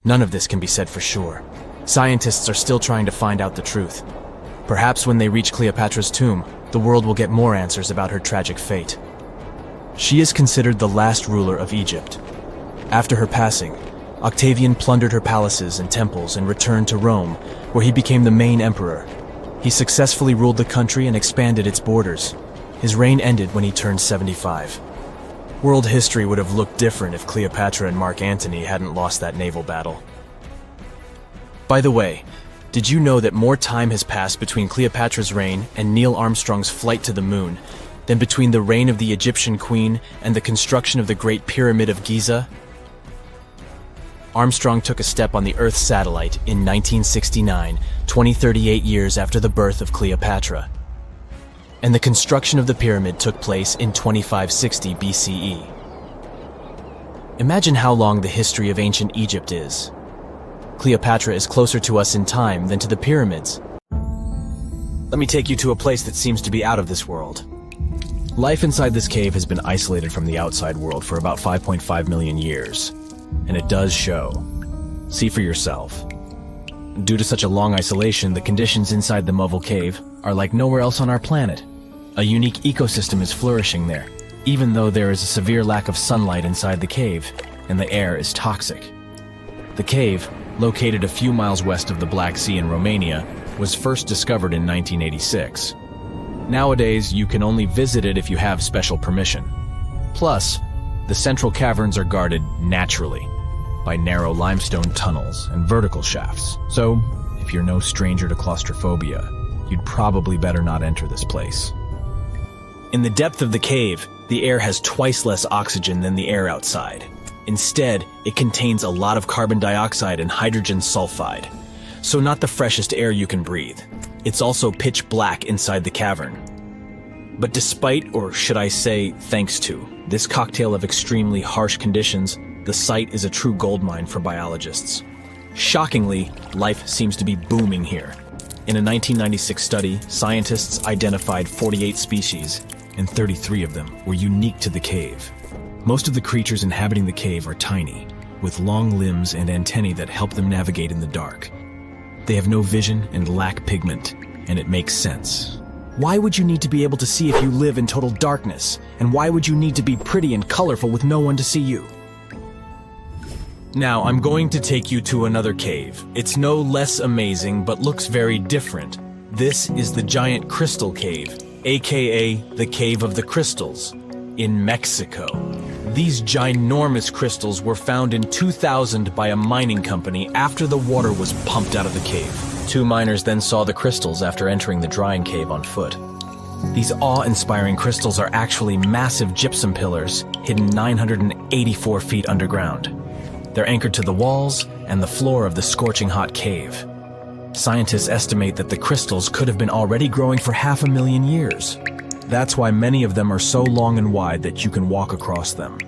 D: None of this can be said for sure. Scientists are still trying to find out the truth. Perhaps when they reach Cleopatra's tomb, the world will get more answers about her tragic fate. She is considered the last ruler of Egypt. After her passing, Octavian plundered her palaces and temples and returned to Rome, where he became the main emperor. He successfully ruled the country and expanded its borders. His reign ended when he turned 75. World history would have looked different if Cleopatra and Mark Antony hadn't lost that naval battle. By the way, did you know that more time has passed between Cleopatra's reign and Neil Armstrong's flight to the moon than between the reign of the Egyptian queen and the construction of the Great Pyramid of Giza? Armstrong took a step on the Earth satellite in 1969, 38 years after the birth of Cleopatra. And the construction of the pyramid took place in 2560 BCE. Imagine how long the history of ancient Egypt is. Cleopatra is closer to us in time than to the pyramids. Let me take you to a place that seems to be out of this world. Life inside this cave has been isolated from the outside world for about 5.5 million years. And it does show. See for yourself. Due to such a long isolation, the conditions inside the Movel Cave are like nowhere else on our planet. A unique ecosystem is flourishing there, even though there is a severe lack of sunlight inside the cave, and the air is toxic. The cave, located a few miles west of the Black Sea in Romania, was first discovered in 1986. Nowadays, you can only visit it if you have special permission. Plus, the central caverns are guarded naturally by narrow limestone tunnels and vertical shafts. So, if you're no stranger to claustrophobia, you'd probably better not enter this place. In the depth of the cave, the air has twice less oxygen than the air outside. Instead, it contains a lot of carbon dioxide and hydrogen sulfide, so not the freshest air you can breathe. It's also pitch black inside the cavern. But despite, or should I say, thanks to, this cocktail of extremely harsh conditions, the site is a true goldmine for biologists. Shockingly, life seems to be booming here. In a 1996 study, scientists identified 48 species, and 33 of them were unique to the cave. Most of the creatures inhabiting the cave are tiny, with long limbs and antennae that help them navigate in the dark. They have no vision and lack pigment, and it makes sense. Why would you need to be able to see if you live in total darkness? And why would you need to be pretty and colorful with no one to see you? Now, I'm going to take you to another cave. It's no less amazing, but looks very different. This is the Giant Crystal Cave, aka the Cave of the Crystals, in Mexico. These ginormous crystals were found in 2000 by a mining company after the water was pumped out of the cave. 2 miners then saw the crystals after entering the drying cave on foot. These awe-inspiring crystals are actually massive gypsum pillars hidden 984 feet underground. They're anchored to the walls and the floor of the scorching hot cave. Scientists estimate that the crystals could have been already growing for 500,000 years. That's why many of them are so long and wide that you can walk across them.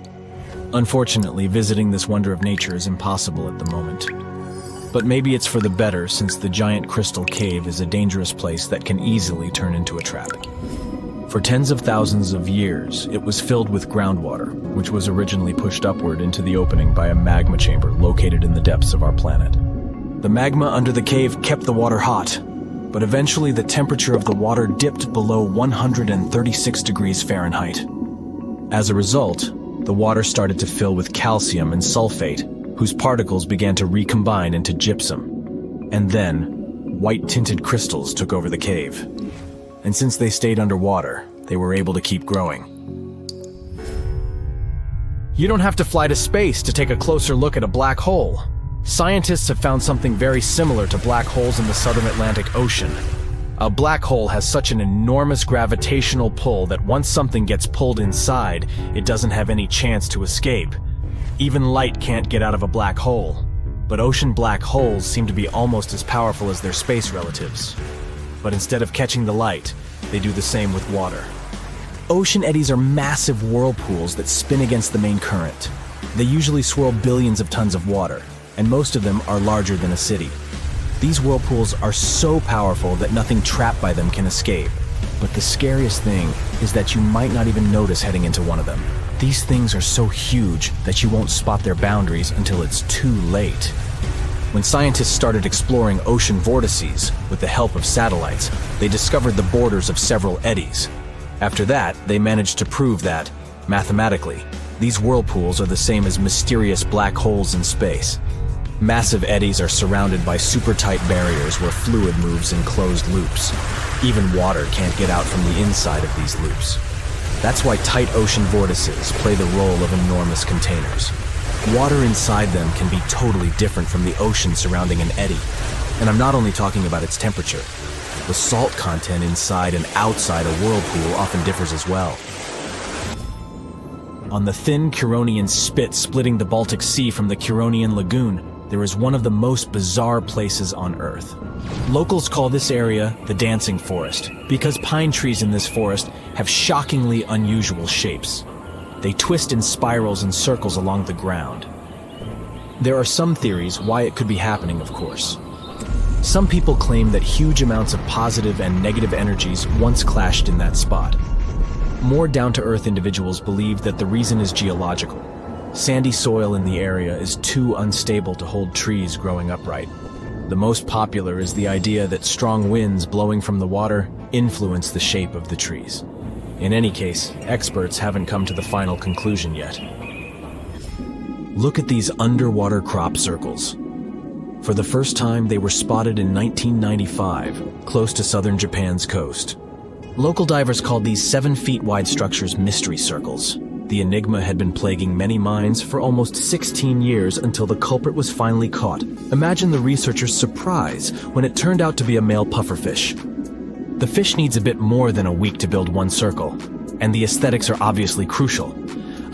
D: Unfortunately, visiting this wonder of nature is impossible at the moment. But maybe it's for the better, since the Giant Crystal Cave is a dangerous place that can easily turn into a trap. For tens of thousands of years, it was filled with groundwater, which was originally pushed upward into the opening by a magma chamber located in the depths of our planet. The magma under the cave kept the water hot, but eventually the temperature of the water dipped below 136 degrees Fahrenheit. As a result, the water started to fill with calcium and sulfate, whose particles began to recombine into gypsum. And then, white-tinted crystals took over the cave. And since they stayed underwater, they were able to keep growing. You don't have to fly to space to take a closer look at a black hole. Scientists have found something very similar to black holes in the southern Atlantic Ocean. A black hole has such an enormous gravitational pull that once something gets pulled inside, it doesn't have any chance to escape. Even light can't get out of a black hole. But ocean black holes seem to be almost as powerful as their space relatives. But instead of catching the light, they do the same with water. Ocean eddies are massive whirlpools that spin against the main current. They usually swirl billions of tons of water, and most of them are larger than a city. These whirlpools are so powerful that nothing trapped by them can escape. But the scariest thing is that you might not even notice heading into one of them. These things are so huge that you won't spot their boundaries until it's too late. When scientists started exploring ocean vortices with the help of satellites, they discovered the borders of several eddies. After that, they managed to prove that, mathematically, these whirlpools are the same as mysterious black holes in space. Massive eddies are surrounded by super-tight barriers where fluid moves in closed loops. Even water can't get out from the inside of these loops. That's why tight ocean vortices play the role of enormous containers. Water inside them can be totally different from the ocean surrounding an eddy. And I'm not only talking about its temperature. The salt content inside and outside a whirlpool often differs as well. On the thin Curonian spit splitting the Baltic Sea from the Curonian Lagoon, there is one of the most bizarre places on Earth. Locals call this area the Dancing Forest because pine trees in this forest have shockingly unusual shapes. They twist in spirals and circles along the ground. There are some theories why it could be happening, of course. Some people claim that huge amounts of positive and negative energies once clashed in that spot. More down-to-earth individuals believe that the reason is geological. Sandy soil in the area is too unstable to hold trees growing upright. The most popular is the idea that strong winds blowing from the water influence the shape of the trees. In any case, experts haven't come to the final conclusion yet. Look at these underwater crop circles. For the first time, they were spotted in 1995, close to southern Japan's coast. Local divers called these 7-feet-wide structures mystery circles. The enigma had been plaguing many minds for almost 16 years until the culprit was finally caught. Imagine the researchers' surprise when it turned out to be a male pufferfish. The fish needs a bit more than a week to build one circle, and the aesthetics are obviously crucial.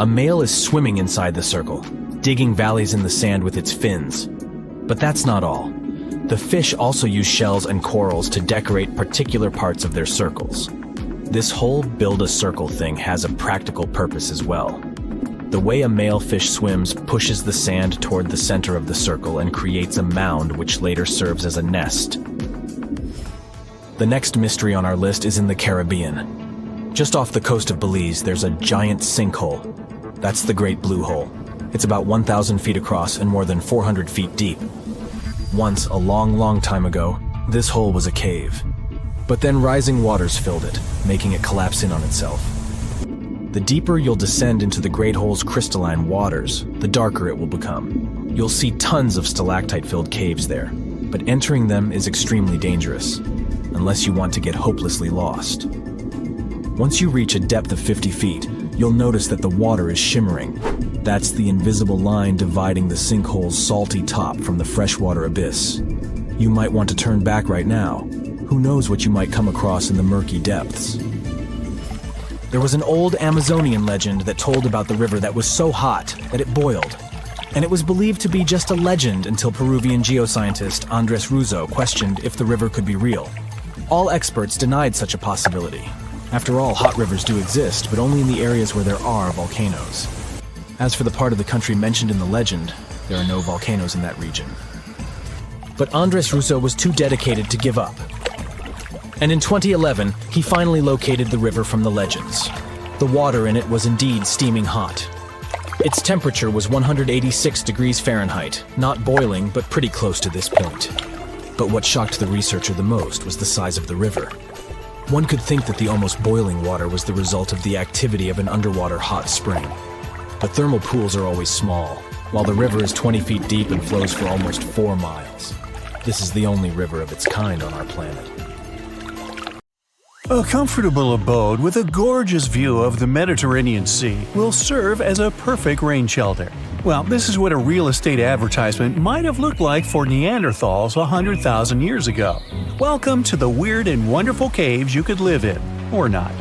D: A male is swimming inside the circle, digging valleys in the sand with its fins. But that's not all. The fish also use shells and corals to decorate particular parts of their circles. This whole build-a-circle thing has a practical purpose as well. The way a male fish swims pushes the sand toward the center of the circle and creates a mound which later serves as a nest. The next mystery on our list is in the Caribbean. Just off the coast of Belize, there's a giant sinkhole. That's the Great Blue Hole. It's about 1,000 feet across and more than 400 feet deep. Once, a long, long time ago, this hole was a cave. But then rising waters filled it, making it collapse in on itself. The deeper you'll descend into the Great Hole's crystalline waters, the darker it will become. You'll see tons of stalactite-filled caves there, but entering them is extremely dangerous, unless you want to get hopelessly lost. Once you reach a depth of 50 feet, you'll notice that the water is shimmering. That's the invisible line dividing the sinkhole's salty top from the freshwater abyss. You might want to turn back right now. Who knows what you might come across in the murky depths? There was an old Amazonian legend that told about the river that was so hot that it boiled. And it was believed to be just a legend until Peruvian geoscientist Andres Russo questioned if the river could be real. All experts denied such a possibility. After all, hot rivers do exist, but only in the areas where there are volcanoes. As for the part of the country mentioned in the legend, there are no volcanoes in that region. But Andres Russo was too dedicated to give up. And in 2011, he finally located the river from the legends. The water in it was indeed steaming hot. Its temperature was 186 degrees Fahrenheit, not boiling, but pretty close to this point. But what shocked the researcher the most was the size of the river. One could think that the almost boiling water was the result of the activity of an underwater hot spring. But thermal pools are always small, while the river is 20 feet deep and flows for almost 4 miles. This is the only river of its kind on our planet.
A: A comfortable abode with a gorgeous view of the Mediterranean Sea will serve as a perfect rain shelter. Well, this is what a real estate advertisement might have looked like for Neanderthals 100,000 years ago. Welcome to the weird and wonderful caves you could live in, or not.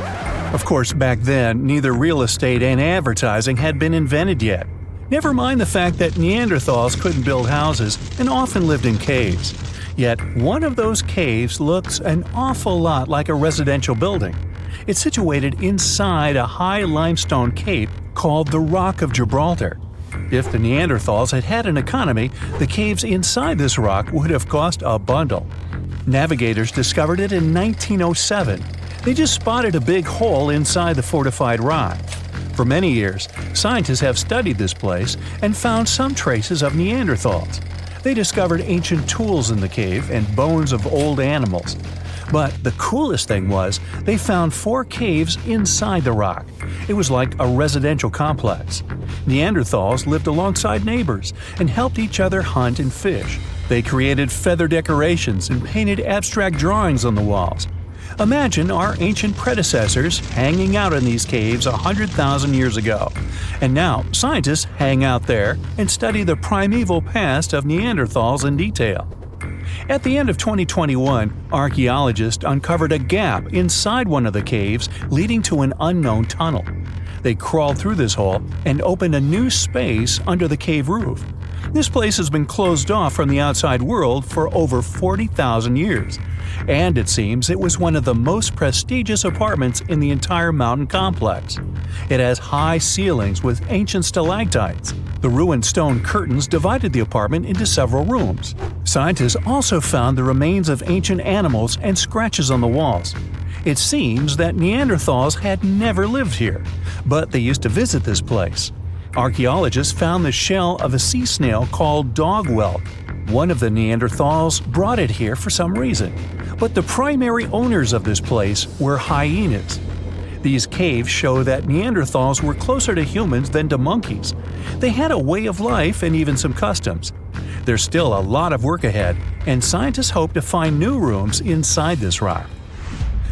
A: Of course, back then, neither real estate and advertising had been invented yet. Never mind the fact that Neanderthals couldn't build houses and often lived in caves. Yet, one of those caves looks an awful lot like a residential building. It's situated inside a high limestone cape called the Rock of Gibraltar. If the Neanderthals had had an economy, the caves inside this rock would have cost a bundle. Navigators discovered it in 1907. They just spotted a big hole inside the fortified rock. For many years, scientists have studied this place and found some traces of Neanderthals. They discovered ancient tools in the cave and bones of old animals. But the coolest thing was, they found 4 caves inside the rock. It was like a residential complex. Neanderthals lived alongside neighbors and helped each other hunt and fish. They created feather decorations and painted abstract drawings on the walls. Imagine our ancient predecessors hanging out in these caves 100,000 years ago. And now, scientists hang out there and study the primeval past of Neanderthals in detail. At the end of 2021, archaeologists uncovered a gap inside one of the caves leading to an unknown tunnel. They crawled through this hole and opened a new space under the cave roof. This place has been closed off from the outside world for over 40,000 years. And it seems it was one of the most prestigious apartments in the entire mountain complex. It has high ceilings with ancient stalactites. The ruined stone curtains divided the apartment into several rooms. Scientists also found the remains of ancient animals and scratches on the walls. It seems that Neanderthals had never lived here, but they used to visit this place. Archaeologists found the shell of a sea snail called dog whelk. One of the Neanderthals brought it here for some reason, but the primary owners of this place were hyenas. These caves show that Neanderthals were closer to humans than to monkeys. They had a way of life and even some customs. There's still a lot of work ahead, and scientists hope to find new rooms inside this rock.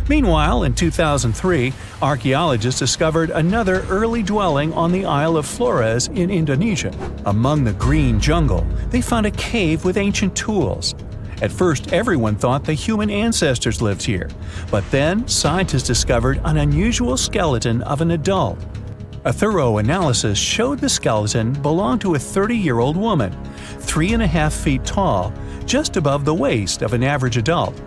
A: Meanwhile, in 2003, archaeologists discovered another early dwelling on the Isle of Flores in Indonesia. Among the green jungle, they found a cave with ancient tools. At first, everyone thought the human ancestors lived here, but then scientists discovered an unusual skeleton of an adult. A thorough analysis showed the skeleton belonged to a 30-year-old woman, 3.5 feet tall, just above the waist of an average adult.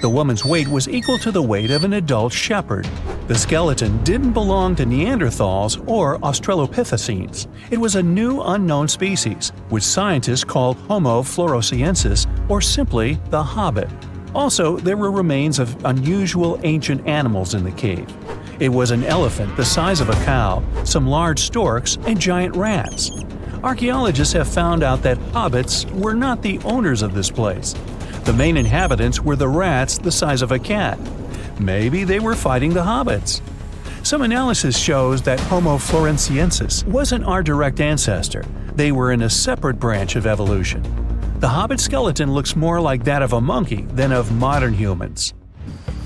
A: The woman's weight was equal to the weight of an adult shepherd. The skeleton didn't belong to Neanderthals or Australopithecines. It was a new unknown species, which scientists call Homo floresiensis, or simply the Hobbit. Also, there were remains of unusual ancient animals in the cave. It was an elephant the size of a cow, some large storks, and giant rats. Archaeologists have found out that hobbits were not the owners of this place. The main inhabitants were the rats the size of a cat. Maybe they were fighting the hobbits. Some analysis shows that Homo floresiensis wasn't our direct ancestor. They were in a separate branch of evolution. The hobbit skeleton looks more like that of a monkey than of modern humans.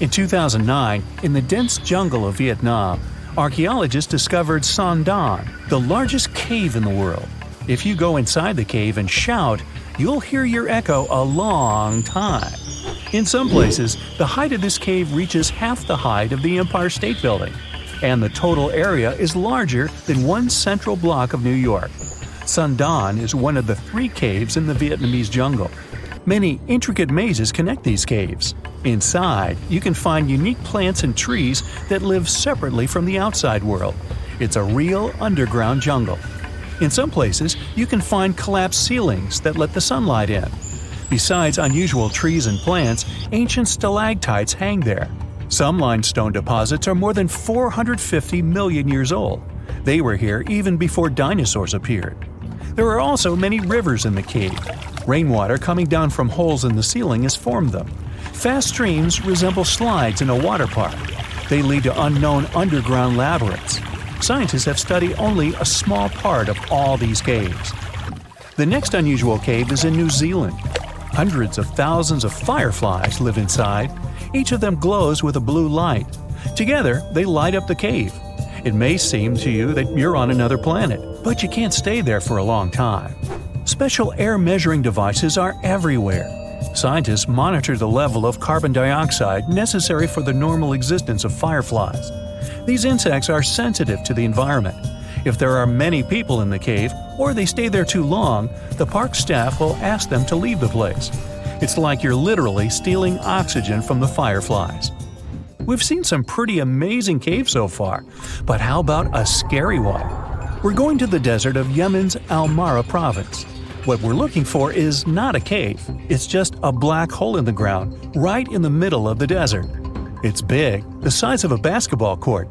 A: In 2009, in the dense jungle of Vietnam, archaeologists discovered Son Don, the largest cave in the world. If you go inside the cave and shout, you'll hear your echo a long time. In some places, the height of this cave reaches half the height of the Empire State Building, and the total area is larger than one central block of New York. Son Don is one of the 3 caves in the Vietnamese jungle. Many intricate mazes connect these caves. Inside, you can find unique plants and trees that live separately from the outside world. It's a real underground jungle. In some places, you can find collapsed ceilings that let the sunlight in. Besides unusual trees and plants, ancient stalactites hang there. Some limestone deposits are more than 450 million years old. They were here even before dinosaurs appeared. There are also many rivers in the cave. Rainwater coming down from holes in the ceiling has formed them. Fast streams resemble slides in a water park. They lead to unknown underground labyrinths. Scientists have studied only a small part of all these caves. The next unusual cave is in New Zealand. Hundreds of thousands of fireflies live inside. Each of them glows with a blue light. Together, they light up the cave. It may seem to you that you're on another planet, but you can't stay there for a long time. Special air measuring devices are everywhere. Scientists monitor the level of carbon dioxide necessary for the normal existence of fireflies. These insects are sensitive to the environment. If there are many people in the cave, or they stay there too long, the park staff will ask them to leave the place. It's like you're literally stealing oxygen from the fireflies. We've seen some pretty amazing caves so far, but how about a scary one? We're going to the desert of Yemen's Al-Mara province. What we're looking for is not a cave, it's just a black hole in the ground, right in the middle of the desert. It's big, the size of a basketball court.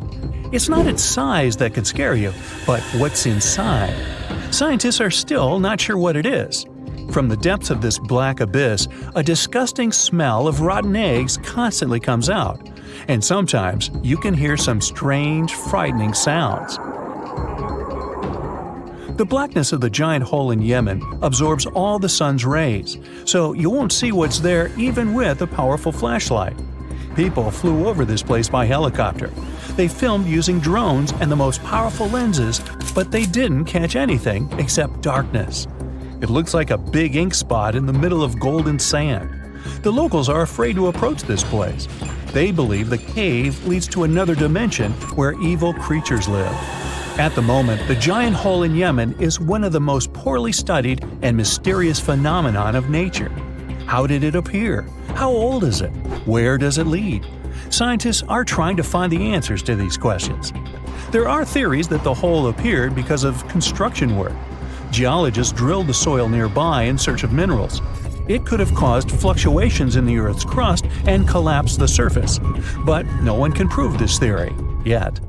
A: It's not its size that could scare you, but what's inside. Scientists are still not sure what it is. From the depths of this black abyss, a disgusting smell of rotten eggs constantly comes out, and sometimes you can hear some strange, frightening sounds. The blackness of the giant hole in Yemen absorbs all the sun's rays, so you won't see what's there even with a powerful flashlight. People flew over this place by helicopter. They filmed using drones and the most powerful lenses, but they didn't catch anything except darkness. It looks like a big ink spot in the middle of golden sand. The locals are afraid to approach this place. They believe the cave leads to another dimension where evil creatures live. At the moment, the giant hole in Yemen is one of the most poorly studied and mysterious phenomenon of nature. How did it appear? How old is it? Where does it lead? Scientists are trying to find the answers to these questions. There are theories that the hole appeared because of construction work. Geologists drilled the soil nearby in search of minerals. It could have caused fluctuations in the Earth's crust and collapsed the surface. But no one can prove this theory, yet.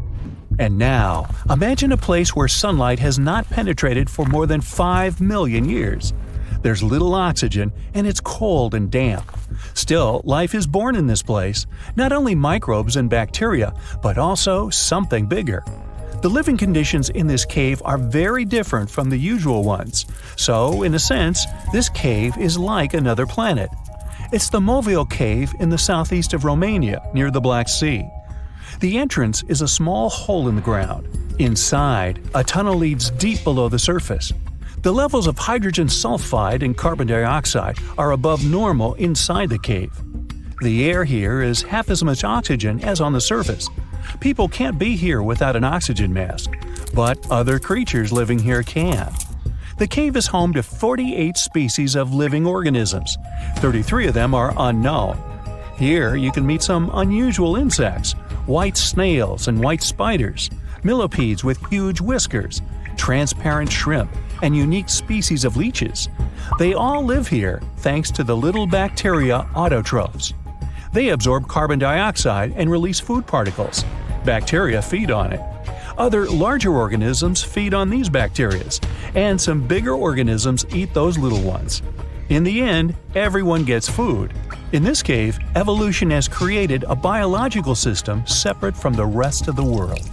A: And now, imagine a place where sunlight has not penetrated for more than 5 million years. There's little oxygen, and it's cold and damp. Still, life is born in this place, not only microbes and bacteria, but also something bigger. The living conditions in this cave are very different from the usual ones, so, in a sense, this cave is like another planet. It's the Movil Cave in the southeast of Romania, near the Black Sea. The entrance is a small hole in the ground. Inside, a tunnel leads deep below the surface. The levels of hydrogen sulfide and carbon dioxide are above normal inside the cave. The air here is half as much oxygen as on the surface. People can't be here without an oxygen mask, but other creatures living here can. The cave is home to 48 species of living organisms. 33 of them are unknown. Here you can meet some unusual insects, white snails and white spiders, millipedes with huge whiskers, transparent shrimp, and unique species of leeches. They all live here thanks to the little bacteria autotrophs. They absorb carbon dioxide and release food particles. Bacteria feed on it. Other larger organisms feed on these bacteria, and some bigger organisms eat those little ones. In the end, everyone gets food. In this cave, evolution has created a biological system separate from the rest of the world.